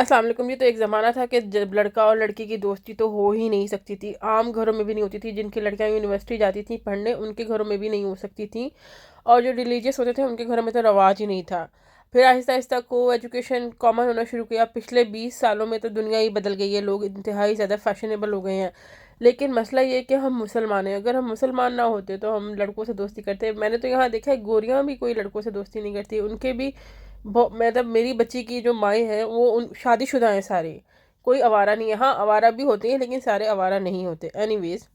अस्सलाम वालेकुम। ये तो एक ज़माना था कि जब लड़का और लड़की की दोस्ती तो हो ही नहीं सकती थी, आम घरों में भी नहीं होती थी। जिनकी लड़कियां यूनिवर्सिटी जाती थी पढ़ने, उनके घरों में भी नहीं हो सकती थी। और जो रिलीजियस होते थे उनके घरों में तो रवाज ही नहीं था। फिर आहिस्ता आहिस्ता को एजुकेशन कॉमन होना शुरू किया। पिछले 20 सालों में तो दुनिया ही बदल गई है, लोग इंतहाई ज़्यादा फैशनेबल हो गए हैं। लेकिन मसला ये है कि हम मुसलमान हैं। अगर हम मुसलमान ना होते तो हम लड़कों से दोस्ती करते। मैंने तो यहाँ देखा है, गोरियाँ भी कोई लड़कों से दोस्ती नहीं करती, उनके भी मतलब मेरी बच्ची की जो माएँ हैं वो उन शादीशुदा हैं सारी। कोई आवारा नहीं है। हाँ, आवारा भी होते हैं लेकिन सारे आवारा नहीं होते। एनीवेज,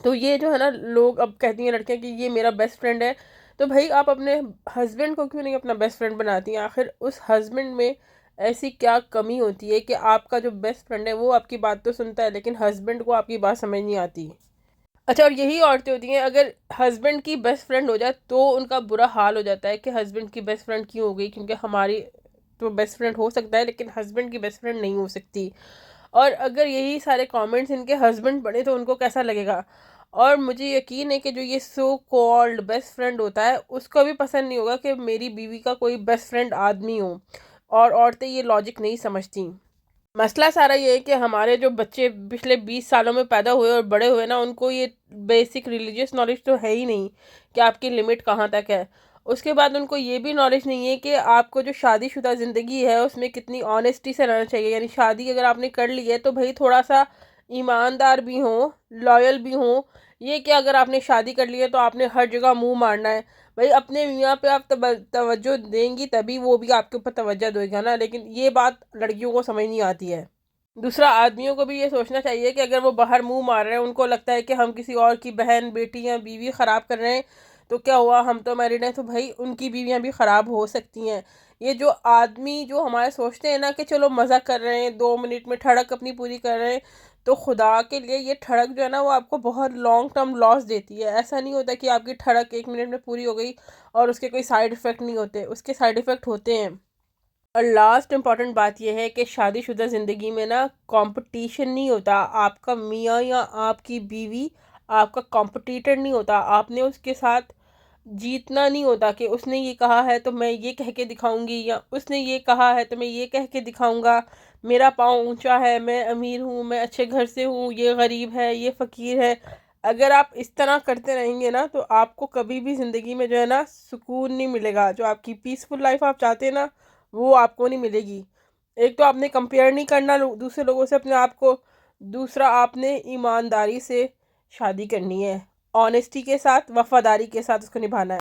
तो ये जो है ना, लोग अब कहती हैं लड़कियां कि ये मेरा बेस्ट फ्रेंड है। तो भाई, आप अपने हस्बैंड को क्यों नहीं अपना बेस्ट फ्रेंड बनाती हैं? आखिर उस हस्बैंड में ऐसी क्या कमी होती है कि आपका जो बेस्ट फ्रेंड है वो आपकी बात तो सुनता है लेकिन हस्बैंड को आपकी बात समझ नहीं आती? अच्छा, और यही औरतें होती हैं, अगर हस्बैंड की बेस्ट फ्रेंड हो जाए तो उनका बुरा हाल हो जाता है कि हस्बैंड की बेस्ट फ्रेंड क्यों हो गई, क्योंकि हमारी तो बेस्ट फ्रेंड हो सकता है लेकिन हस्बैंड की बेस्ट फ्रेंड नहीं हो सकती। और अगर यही सारे कमेंट्स इनके हस्बैंड पढ़े तो उनको कैसा लगेगा? और मुझे यकीन है कि जो ये सो कॉल्ड बेस्ट फ्रेंड होता है उसको भी पसंद नहीं होगा कि मेरी बीवी का कोई बेस्ट फ्रेंड आदमी हो। और औरतें ये लॉजिक नहीं समझती। मसला सारा ये है कि हमारे जो बच्चे पिछले 20 सालों में पैदा हुए और बड़े हुए ना, उनको ये बेसिक रिलीजियस नॉलेज तो है ही नहीं कि आपकी लिमिट कहाँ तक है। उसके बाद उनको ये भी नॉलेज नहीं है कि आपको जो शादीशुदा ज़िंदगी है उसमें कितनी ऑनेस्टी से रहना चाहिए। यानी शादी अगर आपने कर ली है तो भाई थोड़ा सा ईमानदार भी हो, लॉयल भी हो। ये कि अगर आपने शादी कर ली है तो आपने हर जगह मुंह मारना है। भाई, अपने मियाँ पे आप तवज्जो देंगी तभी वो भी आपके ऊपर तवज्जो देगा ना। लेकिन ये बात लड़कियों को समझ नहीं आती है। दूसरा, आदमियों को भी ये सोचना चाहिए कि अगर वो बाहर मुंह मार रहे हैं, उनको लगता है कि हम किसी और की बहन, बेटी या बीवी ख़राब कर रहे हैं, तो क्या हुआ, हम तो मैरिड हैं, तो भाई उनकी बीवियां भी ख़राब हो सकती हैं। ये जो आदमी जो हमारे सोचते हैं ना कि चलो मज़ा कर रहे हैं, 2 मिनट में ठड़क अपनी पूरी कर रहे हैं, तो खुदा के लिए ये ठड़क जो है ना वो आपको बहुत लॉन्ग टर्म लॉस देती है। ऐसा नहीं होता कि आपकी ठड़क 1 मिनट में पूरी हो गई और उसके कोई साइड इफ़ेक्ट नहीं होते, उसके साइड इफ़ेक्ट होते हैं। और लास्ट इम्पॉर्टेंट बात यह है कि शादीशुदा ज़िंदगी में ना कंपटीशन नहीं होता। आपका मियाँ या आपकी बीवी आपका कंपटीटर नहीं होता। आपने उसके साथ जीतना नहीं होता कि उसने ये कहा है तो मैं ये कह के दिखाऊंगी, या उसने ये कहा है तो मैं ये कह के दिखाऊंगा। मेरा पाँव ऊंचा है, मैं अमीर हूँ, मैं अच्छे घर से हूँ, ये गरीब है, ये फ़कीर है। अगर आप इस तरह करते रहेंगे ना तो आपको कभी भी ज़िंदगी में जो है ना सुकून नहीं मिलेगा। जो आपकी पीसफुल लाइफ आप चाहते हैं ना, वो आपको नहीं मिलेगी। एक तो आपने कंपेयर नहीं करना दूसरे लोगों से अपने आप को। दूसरा, आपने ईमानदारी से शादी करनी है, ऑनेस्टी के साथ, वफादारी के साथ उसको निभाना है।